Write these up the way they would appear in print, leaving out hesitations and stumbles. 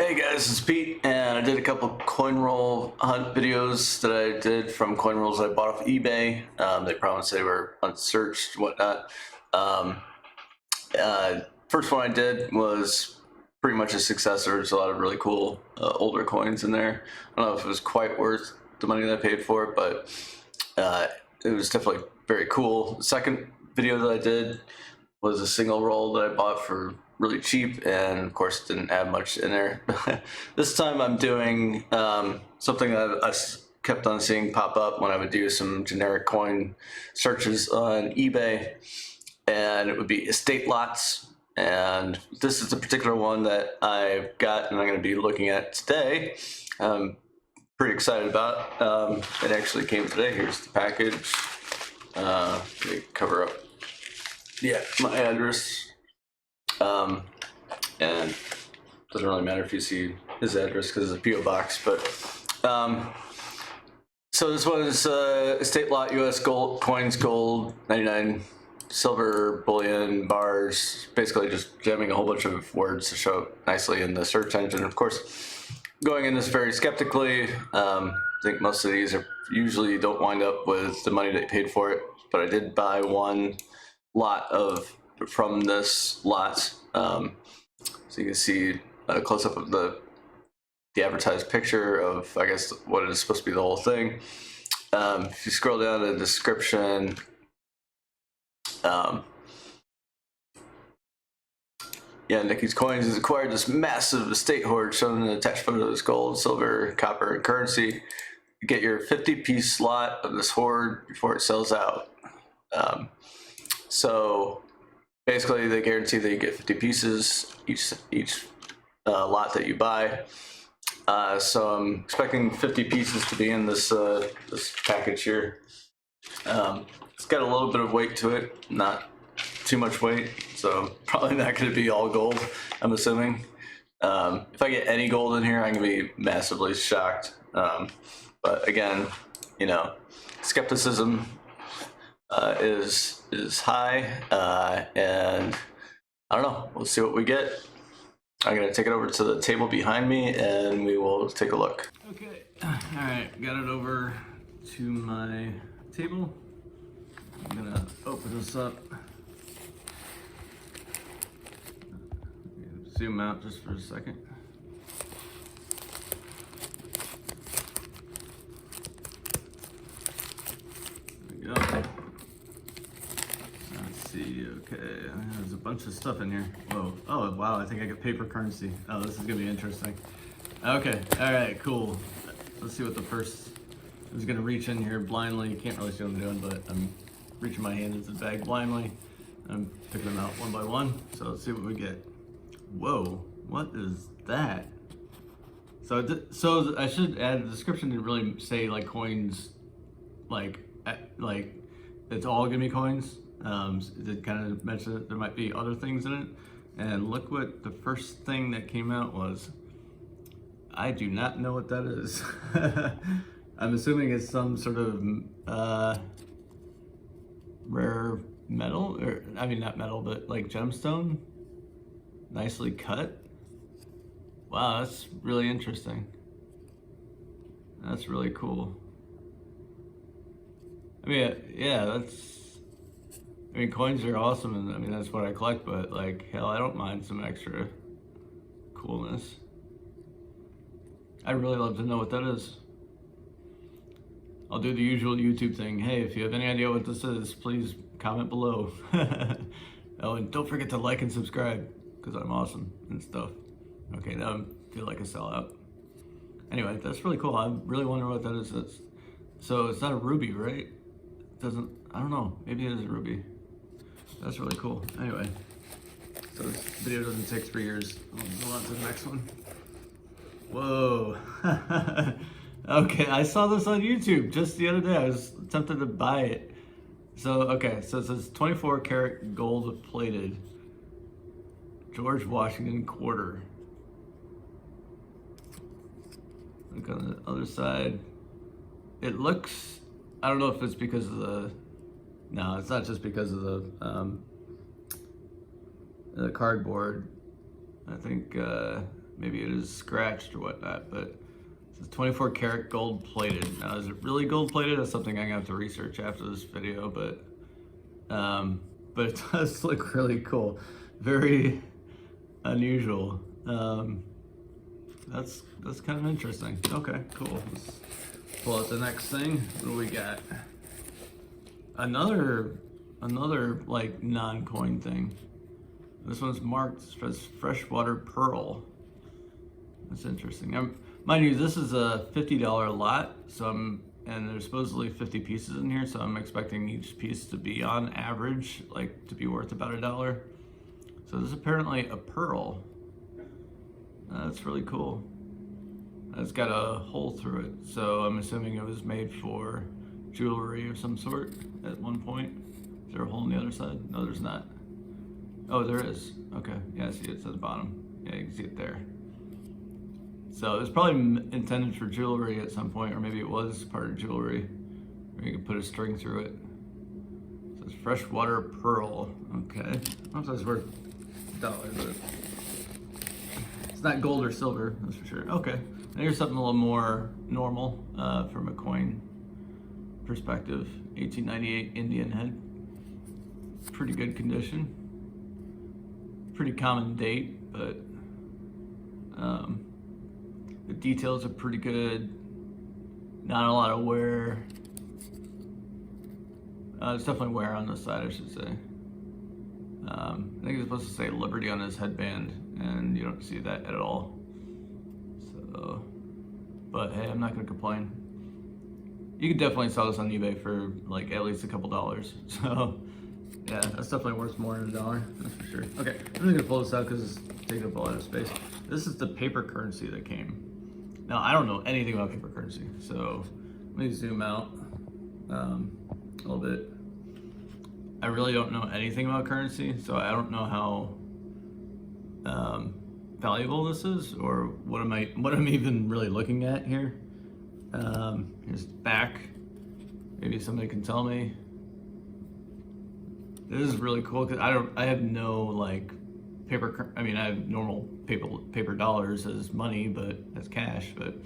Hey guys, it's Pete, and I did a couple coin roll hunt videos that I did from coin rolls I bought off eBay. They promised they were unsearched and whatnot. Um, First one I did was pretty much a success. There was a lot of really cool older coins in there. I don't know if it was quite worth the money that I paid for it, but it was definitely very cool. The second video that I did was a single roll that I bought for really cheap, and of course didn't have much in there. This time I'm doing something that I kept on seeing pop up when I would do some generic coin searches on eBay, and it would be estate lots. And this is the particular one that I've got and I'm going to be looking at today. Pretty excited about. It actually came today. Here's the package. Let me cover up my address. And doesn't really matter if you see his address because it's a PO box, but so this one is estate lot US gold coins, gold 99, silver, bullion, bars, basically just jamming a whole bunch of words to show up nicely in the search engine. Of course, going in this very skeptically. I think most of these are usually don't wind up with the money that you paid for it, but I did buy one lot from this lot. So you can see a close-up of the advertised picture of, I guess, what is supposed to be the whole thing. If you scroll down to the description, Nicky's Coins has acquired this massive estate hoard shown in the attached photos: gold, silver, copper, and currency. You get your 50-piece slot of this hoard before it sells out. So basically, they guarantee that you get 50 pieces each lot that you buy. So I'm expecting 50 pieces to be in this this package here. It's got a little bit of weight to it, not too much weight, so probably not going to be all gold, I'm assuming. If I get any gold in here, I'm going to be massively shocked. But again, you know, skepticism is high, and I don't know. We'll see what we get. I'm gonna take it over to the table behind me, and we will take a look. Okay, all right, got it over to my table. I'm gonna open this up. Zoom out just for a second. There we go. See, okay, there's a bunch of stuff in here. Whoa, oh wow, I think I got paper currency. Oh, this is gonna be interesting. Okay, all right, cool. Let's see what the first, I'm just gonna reach in here blindly. You can't really see what I'm doing, but I'm reaching my hand into the bag blindly. I'm picking them out one by one, so let's see what we get. Whoa, what is that? So I should add, the description didn't really say like coins, like it's all gonna be coins. It did kind of mention that there might be other things in it, and look what the first thing that came out was. I do not know what that is. I'm assuming it's some sort of rare metal, or I mean not metal, but like gemstone, nicely cut. Wow, that's really interesting. That's really cool. I mean, yeah, I mean, coins are awesome, and I mean, that's what I collect, but like, hell, I don't mind some extra coolness. I'd really love to know what that is. I'll do the usual YouTube thing. Hey, if you have any idea what this is, please comment below. Oh, and don't forget to like and subscribe, because I'm awesome and stuff. Okay, now I feel like a sellout. Anyway, that's really cool. I really wonder what that is. So it's not a ruby, right? It doesn't, I don't know, maybe it is a ruby. That's really cool. Anyway, so this video doesn't take 3 years. I'll go on to the next one. Whoa. Okay, I saw this on YouTube just the other day. I was tempted to buy it. So, okay, so it says 24 karat gold plated George Washington quarter. Look on the other side. It looks, I don't know if it's because of the, no, it's not just because of the cardboard. I think maybe it is scratched or whatnot, but it's 24 karat gold plated. Now, is it really gold plated? That's something I'm gonna have to research after this video, but it does look really cool. Very unusual. That's kind of interesting. Okay, cool. Let's pull out the next thing. What do we got? Another like non-coin thing. This one's marked as freshwater pearl. That's interesting. Mind you, this is a $50 lot, and there's supposedly 50 pieces in here, so I'm expecting each piece to be on average, like to be worth about $1. So this is apparently a pearl. That's really cool. It's got a hole through it, so I'm assuming it was made for jewelry of some sort at one point. Is there a hole on the other side? No, there's not. Oh, there is. Okay, yeah, I see it's at the bottom. Yeah, you can see it there. So it's probably intended for jewelry at some point, or maybe it was part of jewelry. Or you could put a string through it. So it's freshwater pearl. Okay. I don't know if that's worth $1, but it's not gold or silver, that's for sure. Okay. Now here's something a little more normal from a coin perspective. 1898 Indian head. Pretty good condition. Pretty common date, but the details are pretty good. Not a lot of wear. There's definitely wear on this side, I should say. I think it's supposed to say Liberty on his headband, and you don't see that at all. So, but hey, I'm not gonna complain. You could definitely sell this on eBay for like at least a couple dollars. So, yeah, that's definitely worth more than $1, that's for sure. Okay, I'm just gonna pull this out because it's taking up a lot of space. This is the paper currency that came. Now, I don't know anything about paper currency, so let me zoom out a little bit. I really don't know anything about currency, so I don't know how valuable this is, or what I'm even really looking at here. Here's the back. Maybe somebody can tell me. This is really cool because I have no like paper. I mean, I have normal paper dollars as money, but as cash. But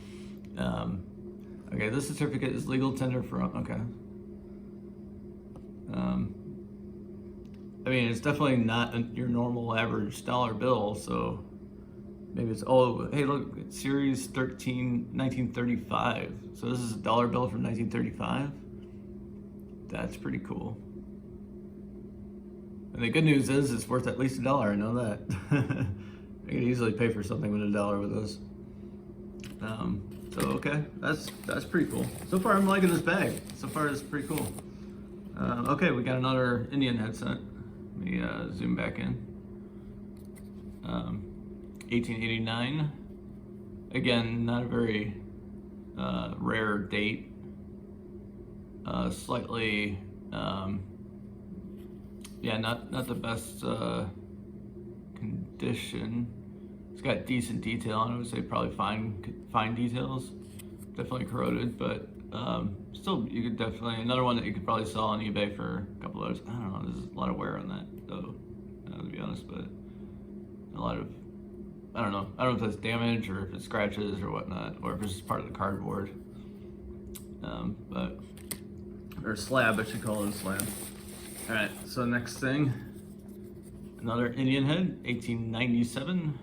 okay, this certificate is legal tender for. Okay. I mean, it's definitely not your normal average dollar bill, so maybe it's, oh, hey, look, it's Series 13, 1935. So this is a dollar bill from 1935? That's pretty cool. And the good news is it's worth at least $1, I know that. I could easily pay for something with $1 with this. So okay, that's pretty cool. So far I'm liking this bag. So far it's pretty cool. Okay, we got another Indian headset. Let me zoom back in. 1889. Again, not a very rare date. Slightly, yeah, not the best condition. It's got decent detail, and I would say probably fine details. Definitely corroded, but still, you could definitely, another one that you could probably sell on eBay for a couple of dollars. I don't know, there's a lot of wear on that though, to be honest, but a lot of, I don't know if that's damage or if it's scratches or whatnot, or if it's just part of the cardboard. But, or slab, I should call it a slab. All right, so next thing, another Indian head, 1897.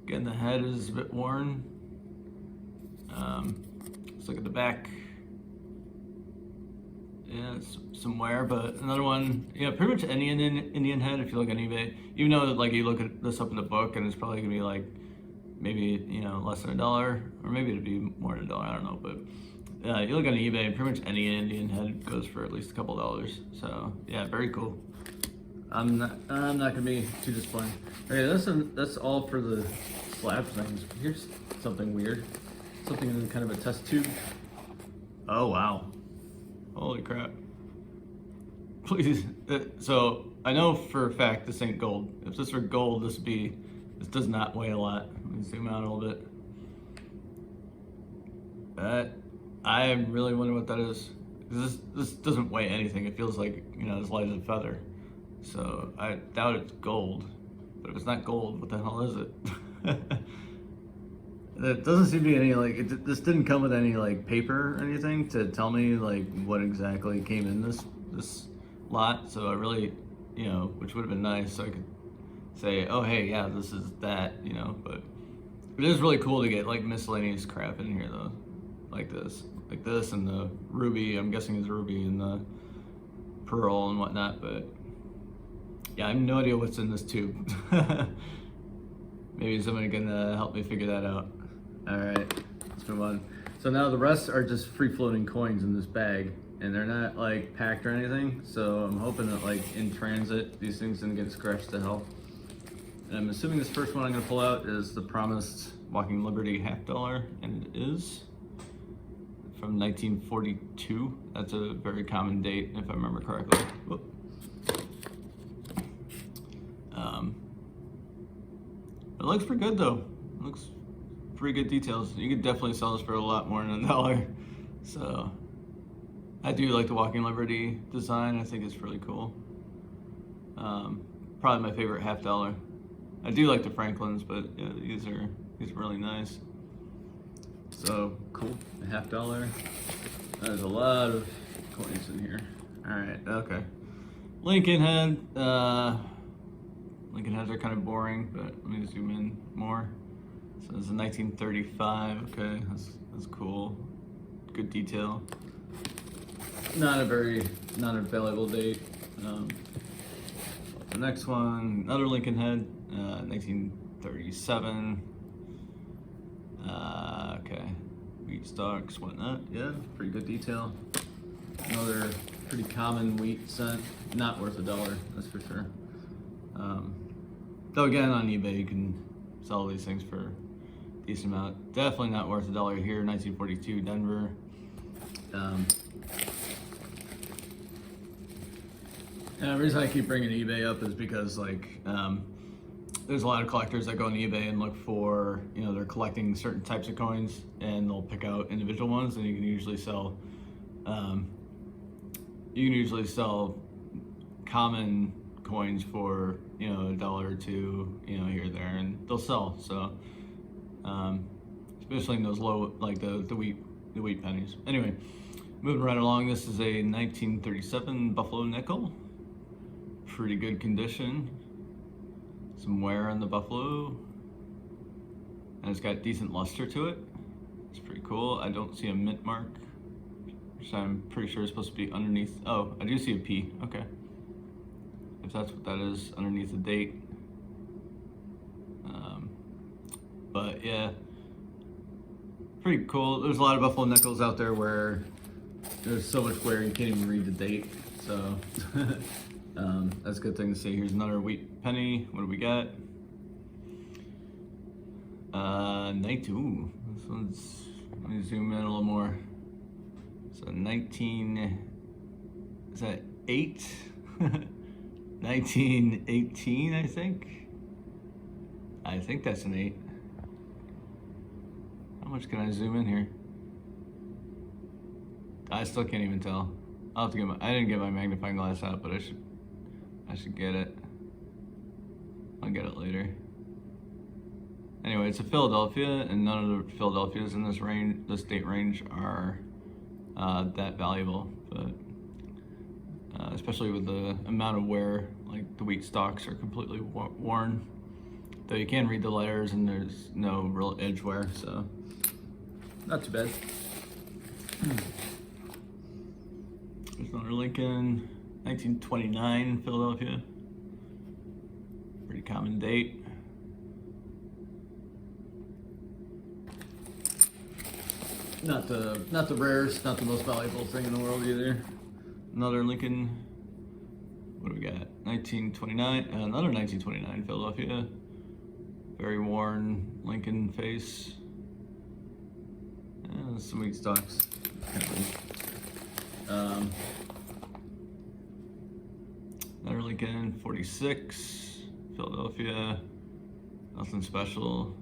Again, the head is a bit worn. Let's look at the back. Yeah, it's some wear, but another one, yeah, pretty much any Indian head, if you look on eBay, even though like you look at this up in the book and it's probably gonna be like, maybe, you know, less than $1, or maybe it'd be more than $1, I don't know, but you look on eBay and pretty much any Indian head goes for at least a couple dollars. So yeah, very cool. I'm not gonna be too disappointed. Okay, that's all for the slab things. Here's something weird. Something in kind of a test tube. Oh wow. Holy crap. Please, so I know for a fact this ain't gold. If this were gold, this does not weigh a lot. Let me zoom out a little bit. I really wonder what that is. This doesn't weigh anything. It feels like, you know, as light as a feather. So I doubt it's gold. But if it's not gold, what the hell is it? There doesn't seem to be any like this didn't come with any like paper or anything to tell me like what exactly came in this lot. So I really, which would have been nice, so I could say, oh hey, yeah, this is that, But it is really cool to get like miscellaneous crap in here though, like this and the ruby. I'm guessing is ruby and the pearl and whatnot, but yeah, I have no idea what's in this tube. Maybe somebody can help me figure that out. All right, let's move on. So now the rest are just free floating coins in this bag, and they're not like packed or anything. So I'm hoping that like in transit, these things didn't get scratched to hell. And I'm assuming this first one I'm gonna pull out is the promised Walking Liberty $50, and it is from 1942. That's a very common date, if I remember correctly. Whoop. It looks pretty good though. It looks pretty good details. You could definitely sell this for a lot more than $1. So I do like the Walking Liberty design. I think it's really cool. Probably my favorite $50. I do like the Franklins, but yeah, these are really nice. So cool, a $50. There's a lot of coins in here. All right, okay. Lincoln head. Lincoln heads are kind of boring, but let me zoom in more. So this is 1935. Okay, that's cool. Good detail. Not a valuable date. The next one, another Lincoln head, 1937. Okay, wheat stalks, whatnot. Yeah, pretty good detail. Another pretty common wheat cent. Not worth $1, that's for sure. Though again, on eBay you can sell these things for a decent amount. Definitely not worth $1 here. 1942 Denver. And the reason I keep bringing eBay up is because like there's a lot of collectors that go on eBay and look for, they're collecting certain types of coins, and they'll pick out individual ones, and you can usually sell common coins for $1 or $2 here or there, and they'll sell. So especially in those low, like the wheat pennies. Anyway, moving right along, this is a 1937 Buffalo nickel. Pretty good condition. Some wear on the Buffalo, and it's got decent luster to it. It's pretty cool. I don't see a mint mark, which I'm pretty sure is supposed to be underneath. Oh, I do see a P. Okay, if that's what that is, underneath the date. But yeah, pretty cool. There's a lot of Buffalo nickels out there where there's so much wear you can't even read the date. So that's a good thing to see. Here's another wheat penny. What do we got? 92. This one's, let me zoom in a little more. So 19, is that 8? 1918, I think. I think that's an 8. How much can I zoom in here? I still can't even tell. I'll have to get I didn't get my magnifying glass out, but I should get it. I'll get it later. Anyway, it's a Philadelphia, and none of the Philadelphias in this date range are that valuable, but especially with the amount of wear, like the wheat stalks are completely worn. Though you can read the letters and there's no real edge wear, so not too bad. There's another Lincoln, 1929 Philadelphia. Pretty common date. Not the rarest, not the most valuable thing in the world either. Another Lincoln. What do we got? 1929. Another 1929 Philadelphia. Very worn Lincoln face. Some wheat stocks. Another Lincoln, 46, Philadelphia. Nothing special.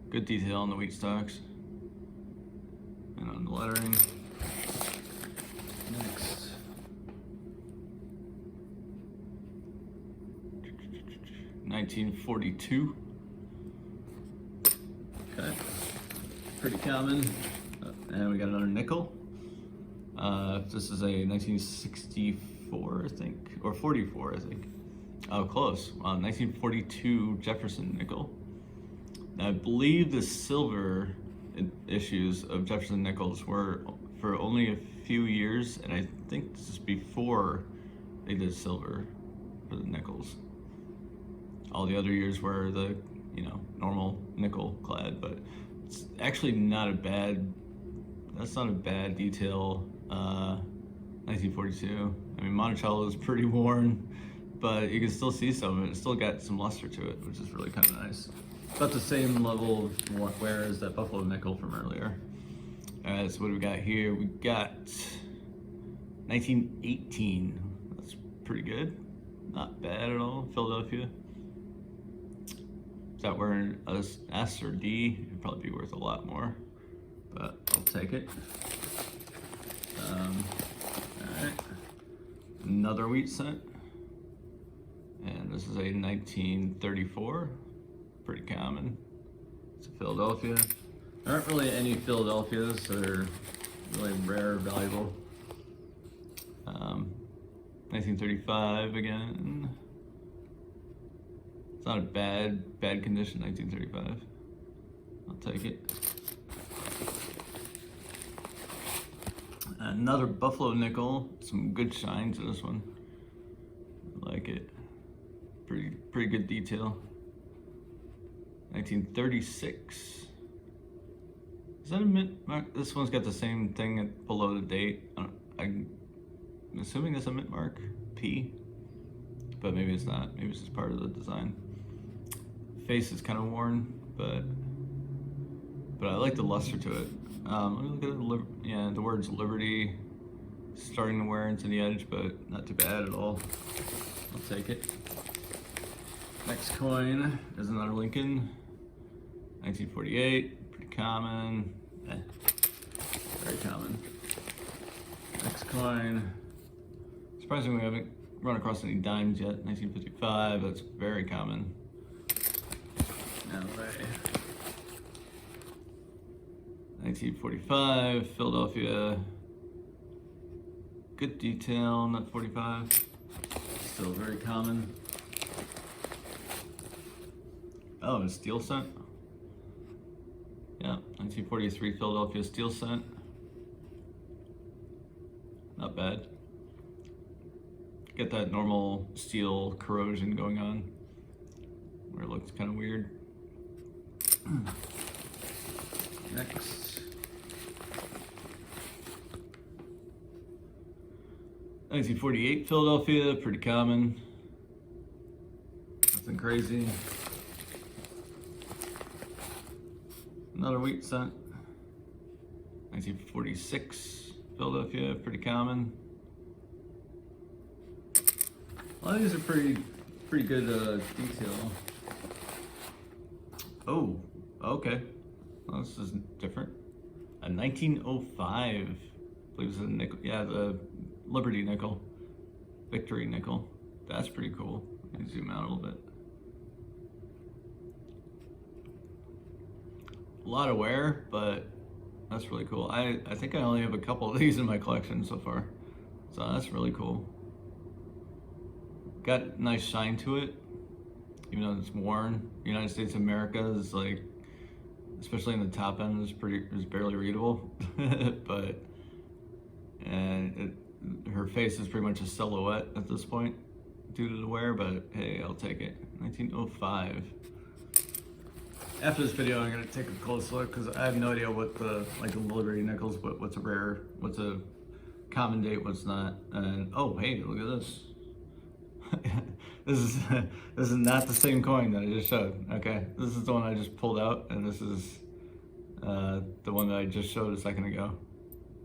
Good detail on the wheat stocks and on the lettering. Next, 1942. pretty common. And we got another nickel. This is a 1964, I think, or 44, I think. Oh, close. 1942 Jefferson nickel. Now, I believe the silver issues of Jefferson nickels were for only a few years, and I think this is before they did silver for the nickels. All the other years were the, normal nickel clad, but it's actually not a bad, that's not a bad detail. 1942. I mean, Monticello is pretty worn, but you can still see some of it. It's still got some luster to it, which is really kind of nice. About the same level of wear as that Buffalo nickel from earlier. Alright, so what do we got here? We got 1918. That's pretty good. Not bad at all. Philadelphia. Is that wearing a S or D? It'd probably be worth a lot more, but I'll take it. Alright. Another wheat cent. And this is a 1934. Pretty common. It's a Philadelphia. There aren't really any Philadelphias that are really rare or valuable. 1935 again. It's not a bad condition, 1935. I'll take it. Another Buffalo nickel. Some good shine to this one. I like it. Pretty good detail. 1936. Is that a mint mark? This one's got the same thing below the date. I'm assuming that's a mint mark, P, but maybe it's not. Maybe it's just part of the design. Face is kind of worn, but I like the luster to it. Let me look at it. The words Liberty starting to wear into the edge, but not too bad at all. I'll take it. Next coin is another Lincoln, 1948, pretty common, very common. Next coin, surprisingly we haven't run across any dimes yet, 1955, that's very common. LA. 1945, Philadelphia, good detail, not 45, still very common. Oh, a steel cent. Yeah, 1943 Philadelphia steel cent. Not bad. Get that normal steel corrosion going on, where it looks kind of weird. Next. 1948 Philadelphia, pretty common. Nothing crazy. Another wheat cent. 1946 Philadelphia, pretty common. A lot of these are pretty good detail. Oh, okay. Well, this is different. A 1905, I believe it's a nickel. Yeah, the Liberty nickel, Victory nickel. That's pretty cool. Let me zoom out a little bit. A lot of wear, but that's really cool. I think I only have a couple of these in my collection so far, so that's really cool. Got nice shine to it, even though it's worn. United States of America is like, especially in the top end, is barely readable. But her face is pretty much a silhouette at this point due to the wear. But hey, I'll take it. 1905. After this video, I'm gonna take a close look because I have no idea what the Liberty nickels, what's a rare, what's a common date, what's not. And oh, hey, look at this. This is not the same coin that I just showed. Okay, this is the one I just pulled out, and this is the one that I just showed a second ago.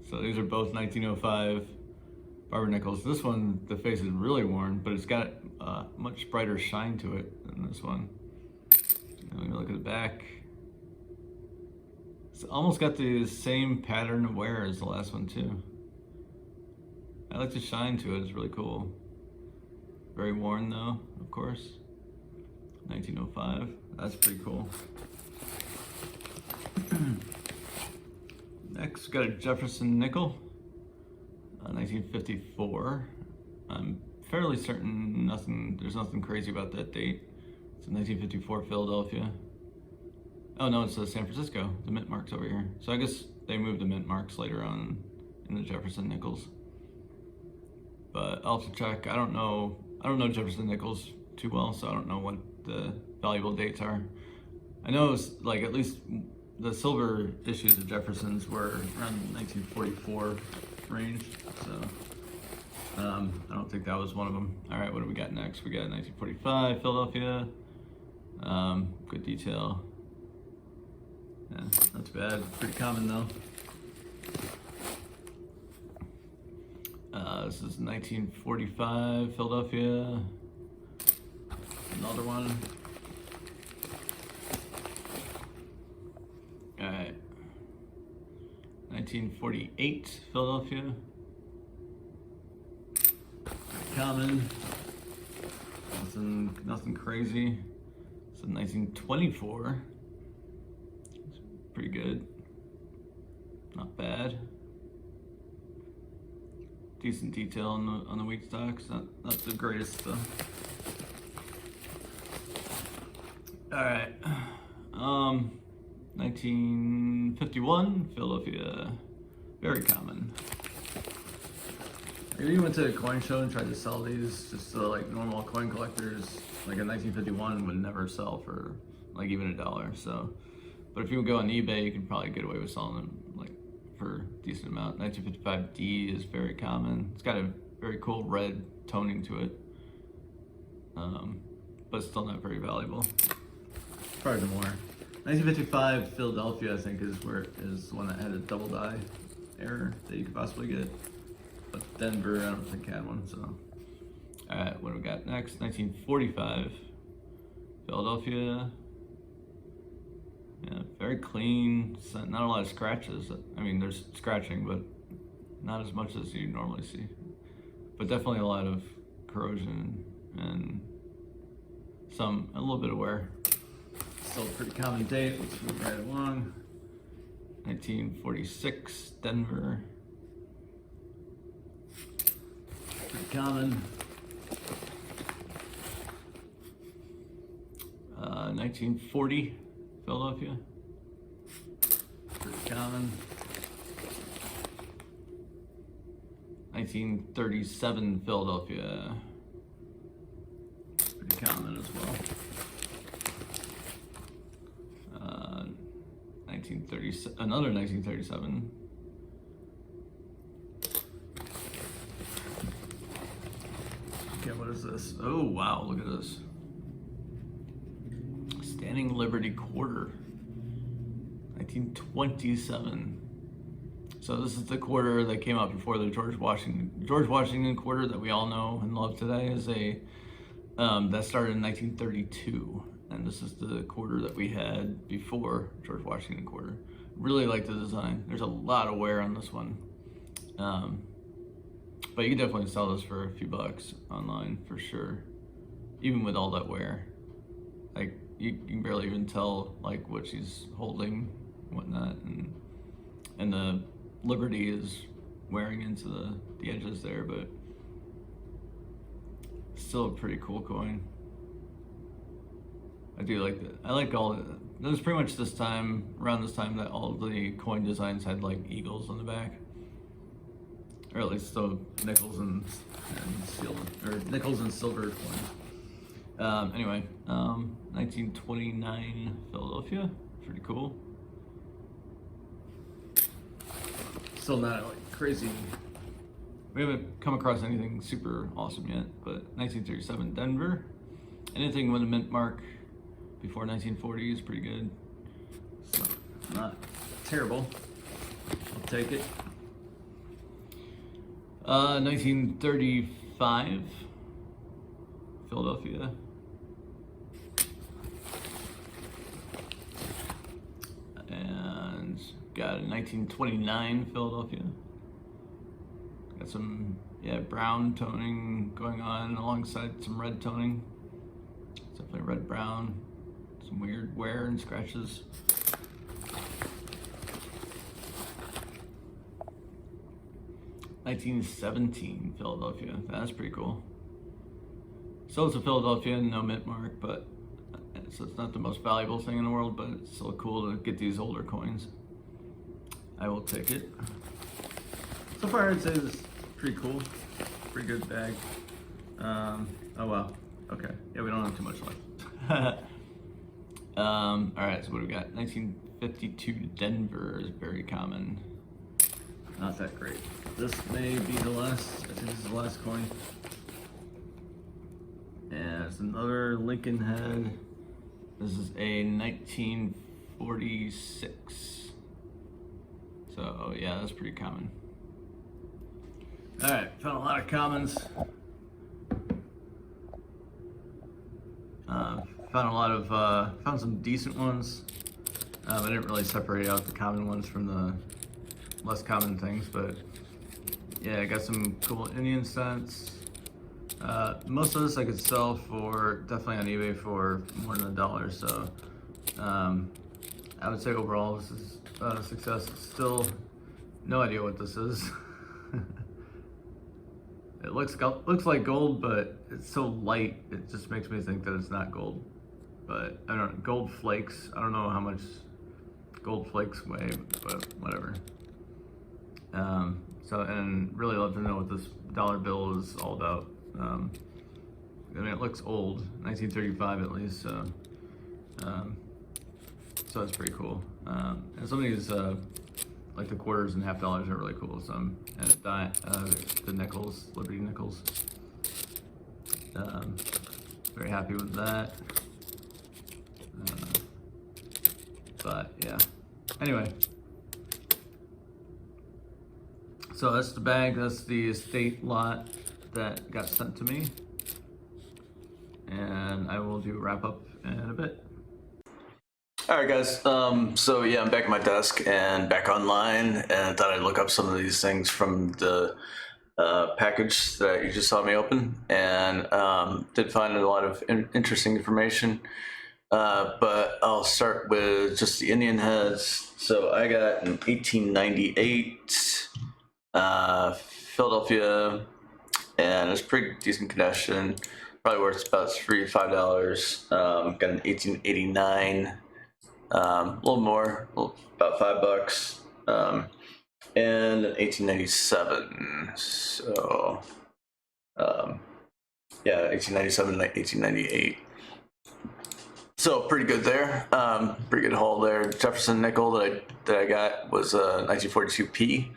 So these are both 1905 barber nickels. This one, the face is really worn, but it's got much brighter shine to it than this one. And let me look at the back. It's almost got the same pattern of wear as the last one too. I like the shine to it. It's really cool. Very worn though, of course. 1905. That's pretty cool. Next, we got a Jefferson nickel, 1954. I'm fairly certain there's nothing crazy about that date. It's a 1954 Philadelphia. Oh no, it's San Francisco. The mint mark's over here. So I guess they moved the mint marks later on in the Jefferson nickels. But I'll have to check. I don't know Jefferson nickels too well, so I don't know what the valuable dates are. I know it's like at least the silver issues of Jefferson's were around 1944 range, so I don't think that was one of them. All right, what do we got next? We got 1945 Philadelphia. Good detail. Yeah, not too bad. Pretty common though. This is 1945 Philadelphia. Another one. All right. 1948 Philadelphia. Pretty common. Nothing crazy. So 1924. It's pretty good. Not bad. Decent detail on the wheat stocks. Not the greatest though. All right. 1951 Philadelphia. Very common. I even went to a coin show and tried to sell these just so like normal coin collectors, like a 1951 would never sell for like even $1. So, but if you would go on eBay, you could probably get away with selling them like for a decent amount. 1955D is very common. It's got a very cool red toning to it, but still not very valuable. Probably more. 1955 Philadelphia, I think, is the one that had a double die error that you could possibly get. But Denver, I don't think had one. So, all right, what do we got next? 1945 Philadelphia. Yeah, very clean. Not a lot of scratches. I mean, there's scratching, but not as much as you normally see. But definitely a lot of corrosion and a little bit of wear. Still a pretty common date. Let's move right along. 1946 Denver. Pretty common. 1940 Philadelphia. Pretty common. 1937 Philadelphia. Pretty common as well. 1937, another 1937. Okay, what is this? Oh wow, look at this. Standing Liberty quarter. 1927. So this is the quarter that came out before the George Washington quarter that we all know and love today is that started in 1932. And this is the quarter that we had before George Washington quarter. Really like the design. There's a lot of wear on this one. But you can definitely sell this for a few bucks online for sure. Even with all that wear. Like you can barely even tell like what she's holding and whatnot. And the Liberty is wearing into the edges there, but still a pretty cool coin. I do like that. I like all. That was pretty much around this time that all the coin designs had like eagles on the back, or at least so nickels and silver coins. Anyway, 1929 Philadelphia, pretty cool. Still not like crazy. We haven't come across anything super awesome yet, but 1937 Denver. Anything with a mint mark before 1940 is pretty good. So not terrible. I'll take it. 1935 Philadelphia. And got a 1929 Philadelphia. Got some brown toning going on alongside some red toning. It's definitely red brown. Some weird wear and scratches. 1917 Philadelphia. That's pretty cool. So it's a Philadelphia, no mint mark, but so it's not the most valuable thing in the world, but it's still cool to get these older coins. I will take it. So far, I'd say this is pretty cool. Pretty good bag. Oh wow. Okay. Yeah, we don't have too much left. All right. So what do we got? 1952 Denver is very common. Not that great. This may be the last. I think this is the last coin. And it's another Lincoln head. This is a 1946. So yeah, that's pretty common. All right, found a lot of commons. Found some decent ones. I didn't really separate out the common ones from the less common things, but yeah, I got some cool Indian cents. Most of this I could sell for, definitely on eBay, for more than $1. So I would say overall this is a success. Still no idea what this is. It looks like gold, but it's so light, it just makes me think that it's not gold. But I don't know, gold flakes. I don't know how much gold flakes weigh, but whatever. So, and really love to know what this dollar bill is all about. I mean, it looks old, 1935 at least, so that's pretty cool. And some of these, like the quarters and half dollars, are really cool. Some, and the nickels, Liberty nickels. Very happy with that. But yeah, anyway. So that's the bag, that's the estate lot that got sent to me. And I will do a wrap up in a bit. All right, guys. So yeah, I'm back at my desk and back online, and I thought I'd look up some of these things from the package that you just saw me open, and did find a lot of interesting information. But I'll start with just the Indian heads. So I got an 1898 Philadelphia, and it's pretty decent condition. Probably worth about $3 to $5. Got an 1889, a little more, about $5. And an 1897. So yeah, 1897, 1898. So pretty good there. Pretty good haul there. Jefferson nickel that I got was a 1942p.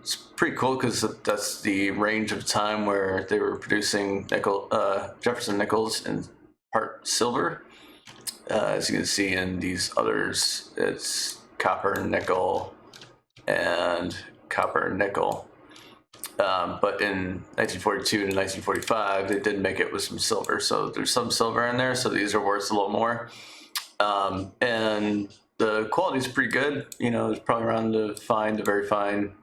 It's pretty cool because that's the range of time where they were producing Jefferson nickels in part silver. As you can see in these others, it's copper, nickel, and copper, nickel. But in 1942 and 1945, they did make it with some silver. So there's some silver in there, so these are worth a little more. And the quality is pretty good. You know, it's probably around the very fine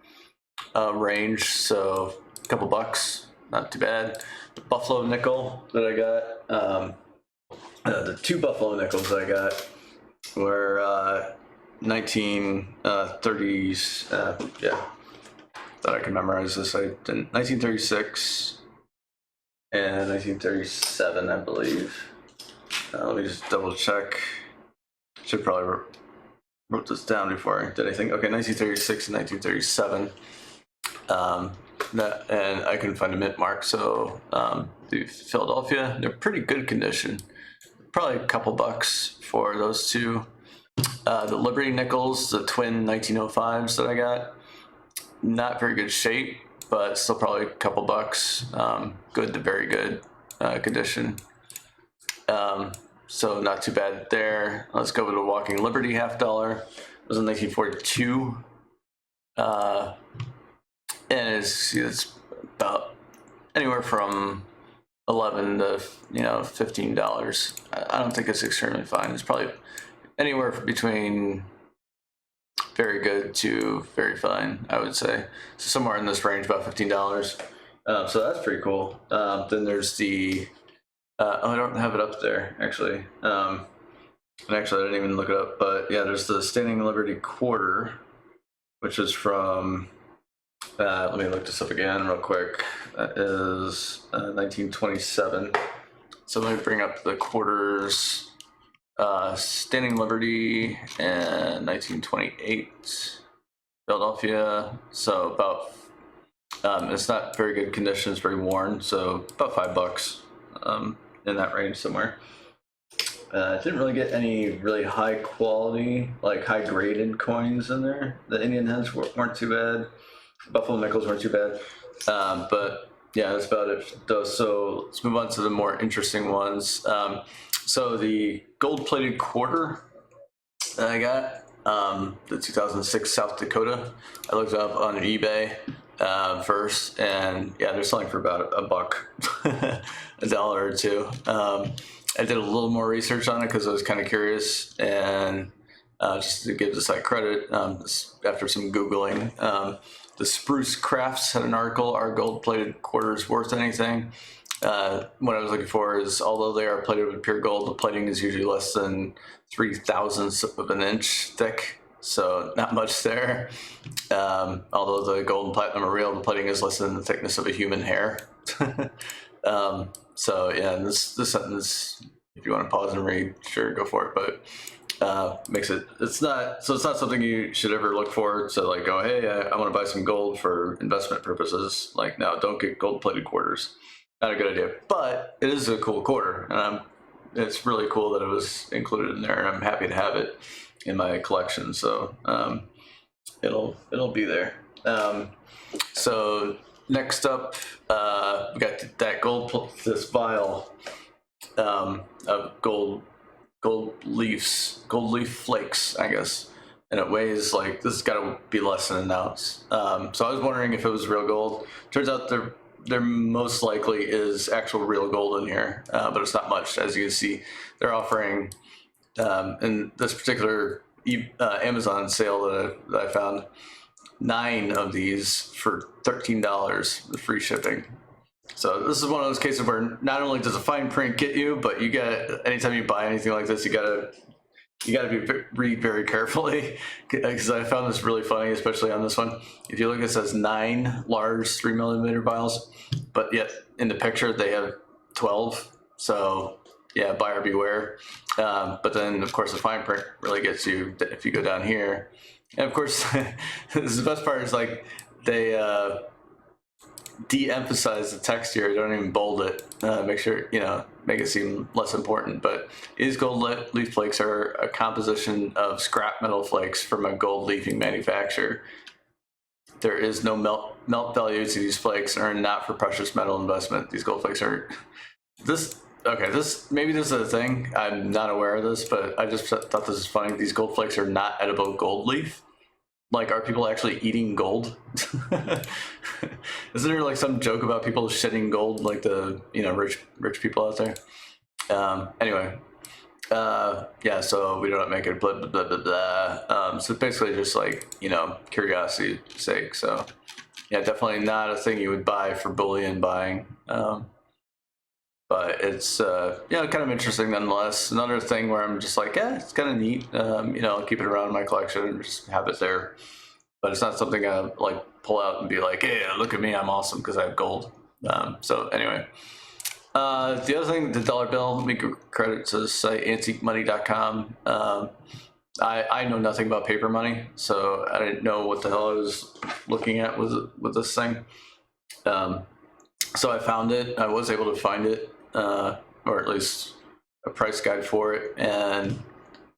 range. So a couple bucks, not too bad. The Buffalo nickel that I got, the two Buffalo nickels that I got were 1930s. Yeah. Thought I could memorize this. I did 1936 and 1937, I believe. Let me just double check. Should probably wrote this down before I did anything. Okay, 1936 and 1937. And I couldn't find a mint mark, so the Philadelphia, they're pretty good condition. Probably a couple bucks for those two. The Liberty nickels, the twin 1905s that I got, not very good shape, but still probably a couple bucks. Good to very good condition. So not too bad there. Let's go with a Walking Liberty $50. It was in 1942. And it's about anywhere from $11 to $15. I don't think it's extremely fine. It's probably anywhere between very good to very fine, I would say. So somewhere in this range, about $15. So that's pretty cool. Then there's the I don't have it up there actually. And actually, I didn't even look it up. But yeah, there's the Standing Liberty quarter, which is from Let me look this up again real quick. That is 1927. So let me bring up the quarters. Standing Liberty and 1928, Philadelphia. So about, it's not very good condition. It's very worn. So about $5, in that range somewhere. Didn't really get any really high quality, like high graded coins in there. The Indian heads weren't too bad. Buffalo nickels weren't too bad. But yeah, that's about it though. So let's move on to the more interesting ones. So the gold plated quarter that I got, the 2006 South Dakota, I looked it up on eBay first, and yeah, they're selling for about $1, $1 or two. I did a little more research on it because I was kind of curious, and just to give the site credit, after some Googling, the Spruce Crafts had an article, "Are gold-plated quarters worth anything?" What I was looking for is, although they are plated with pure gold, the plating is usually less than 0.003 of an inch thick, so not much there. Although the gold and platinum are real, the plating is less than the thickness of a human hair. So yeah, this sentence, if you want to pause and read, sure, go for it. But makes it, it's not something you should ever look for to like go, hey, I want to buy some gold for investment purposes. Like, no, don't get gold plated quarters. Not a good idea. But it is a cool quarter, and it's really cool that it was included in there, and I'm happy to have it in my collection. So it'll be there. So next up, we got that this vial of gold leaf flakes, I guess, and it weighs like, this has got to be less than an ounce. So I was wondering if it was real gold. Turns out there most likely is actual real gold in here, but it's not much. As you can see, they're offering in this particular Amazon sale that I found, 9 of these for $13 with free shipping. So this is one of those cases where not only does the fine print get you, but you get, anytime you buy anything like this, you gotta read very carefully, because I found this really funny, especially on this one. If you look, it says 9 large 3mm vials, but yet in the picture they have 12. So yeah, buyer beware. But then of course the fine print really gets you if you go down here. And of course, this is the best part, is like they de-emphasize the text here. Don't even bold it. Make sure, make it seem less important. But these gold leaf flakes are a composition of scrap metal flakes from a gold leafing manufacturer. There is no melt value to these flakes and are not for precious metal investment. These gold flakes are maybe this is a thing. I'm not aware of this, but I just thought this is funny. These gold flakes are not edible gold leaf. Like, are people actually eating gold? Isn't there like some joke about people shedding gold, like the rich people out there? Anyway, yeah. So we don't make it blah blah blah blah blah. So basically, just like curiosity's sake. So yeah, definitely not a thing you would buy for bullion buying. But it's kind of interesting nonetheless. Another thing where I'm just like, yeah, it's kind of neat. I'll keep it around in my collection and just have it there. But it's not something I like pull out and be like, hey, look at me, I'm awesome because I have gold. So anyway, the other thing, the dollar bill. Let me give credit to the site antiquemoney.com. I know nothing about paper money, so I didn't know what the hell I was looking at with this thing. So I found it. I was able to find it, or at least a price guide for it, and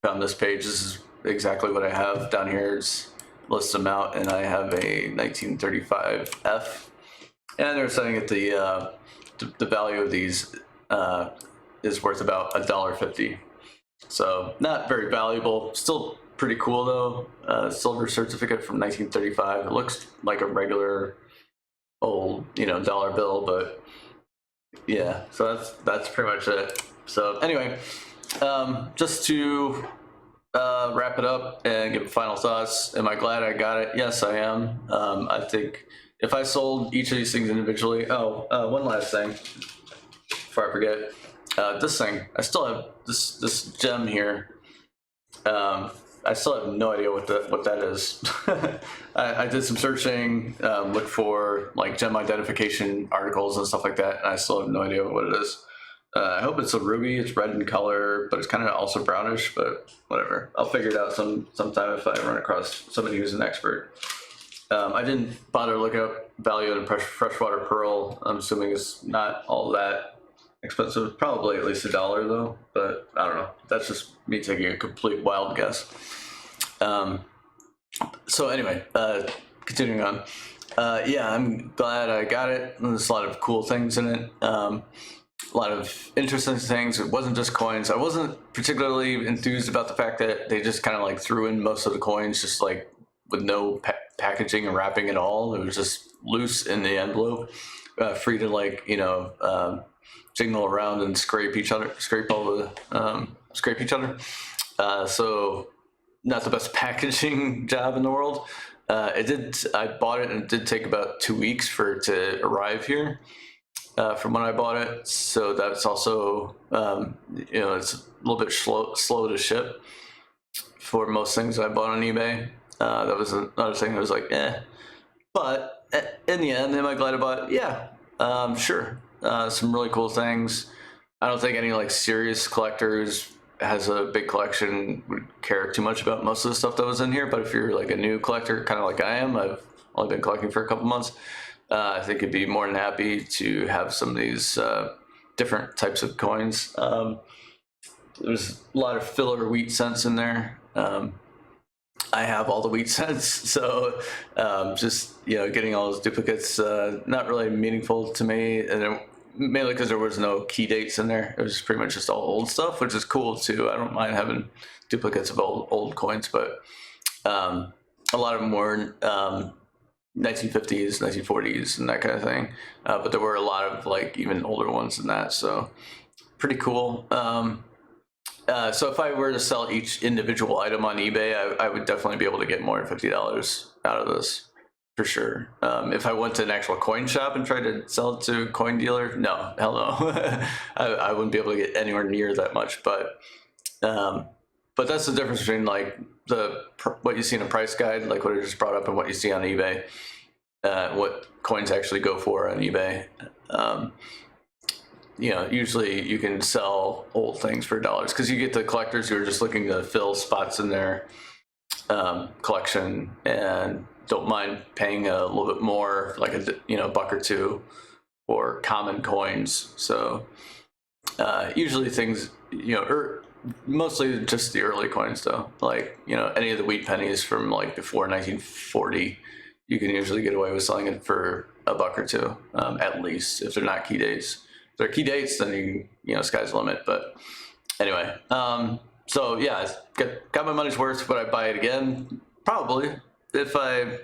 found this page. This is exactly what I have down here. It's lists them out, and I have a 1935 F, and they're saying that the value of these is worth about $1.50. So not very valuable. Still pretty cool though. Silver certificate from 1935. It looks like a regular old dollar bill, but yeah. So that's pretty much it. So anyway, just to wrap it up and give final thoughts. Am I glad I got it? Yes, I am. I think if I sold each of these things individually. One last thing before I forget. This thing, I still have this gem here. I still have no idea what that is. I did some searching, looked for like gem identification articles and stuff like that, and I still have no idea what it is. I hope it's a ruby. It's red in color, but it's kind of also brownish. But whatever, I'll figure it out sometime if I run across somebody who's an expert. I didn't bother to look up value in freshwater pearl. I'm assuming it's not all that expensive. Probably at least $1 though, but I don't know. That's just me taking a complete wild guess. So anyway, continuing on. Yeah, I'm glad I got it. There's a lot of cool things in it. A lot of interesting things. It wasn't just coins. I wasn't particularly enthused about the fact that they just kind of like threw in most of the coins just like with no packaging and wrapping at all. It was just loose in the envelope, free to like, jingle around and scrape each other. So not the best packaging job in the world. I bought it and it did take about 2 weeks for it to arrive here. From when I bought it, so that's also it's a little bit slow to ship for most things I bought on eBay. That was another thing that was like, but in the end, am I glad I bought it? Yeah, sure. Some really cool things. I don't think any like serious collectors has a big collection would care too much about most of the stuff that was in here. But if you're like a new collector, kind of like I am, I've only been collecting for a couple months. I think I'd be more than happy to have some of these different types of coins. There's a lot of filler wheat cents in there. I have all the wheat cents, so just getting all those duplicates not really meaningful to me, and mainly because there was no key dates in there. It was pretty much just all old stuff, which is cool too. I don't mind having duplicates of old coins, but a lot of them were 1950s, 1940s, and that kind of thing. But there were a lot of like even older ones than that, so pretty cool. So if I were to sell each individual item on eBay, I would definitely be able to get more than $50 out of this, for sure. If I went to an actual coin shop and tried to sell it to a coin dealer, no, hell no. I wouldn't be able to get anywhere near that much. But that's the difference between like what you see in a price guide, like what I just brought up, and what you see on eBay. What coins actually go for on eBay. Usually you can sell old things for dollars because you get the collectors who are just looking to fill spots in their collection and don't mind paying a little bit more, like a buck or two, for common coins. So usually things, mostly just the early coins though, like any of the wheat pennies from like before 1940, you can usually get away with selling it for a buck or two, at least, if they're not key dates. If they're key dates, then sky's the limit. But anyway, so yeah, got my money's worth. Would I buy it again? Probably. If I,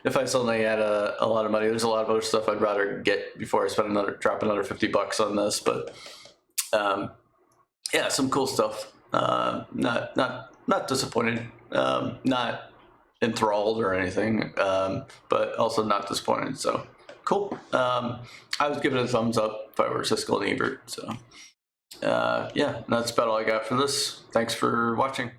if I suddenly had a lot of money. There's a lot of other stuff I'd rather get before I drop another $50 on this. But yeah, some cool stuff. Not disappointed. Not enthralled or anything, but also not disappointed. So cool. I would give it a thumbs up if I were Siskel and Ebert. So yeah, that's about all I got for this. Thanks for watching.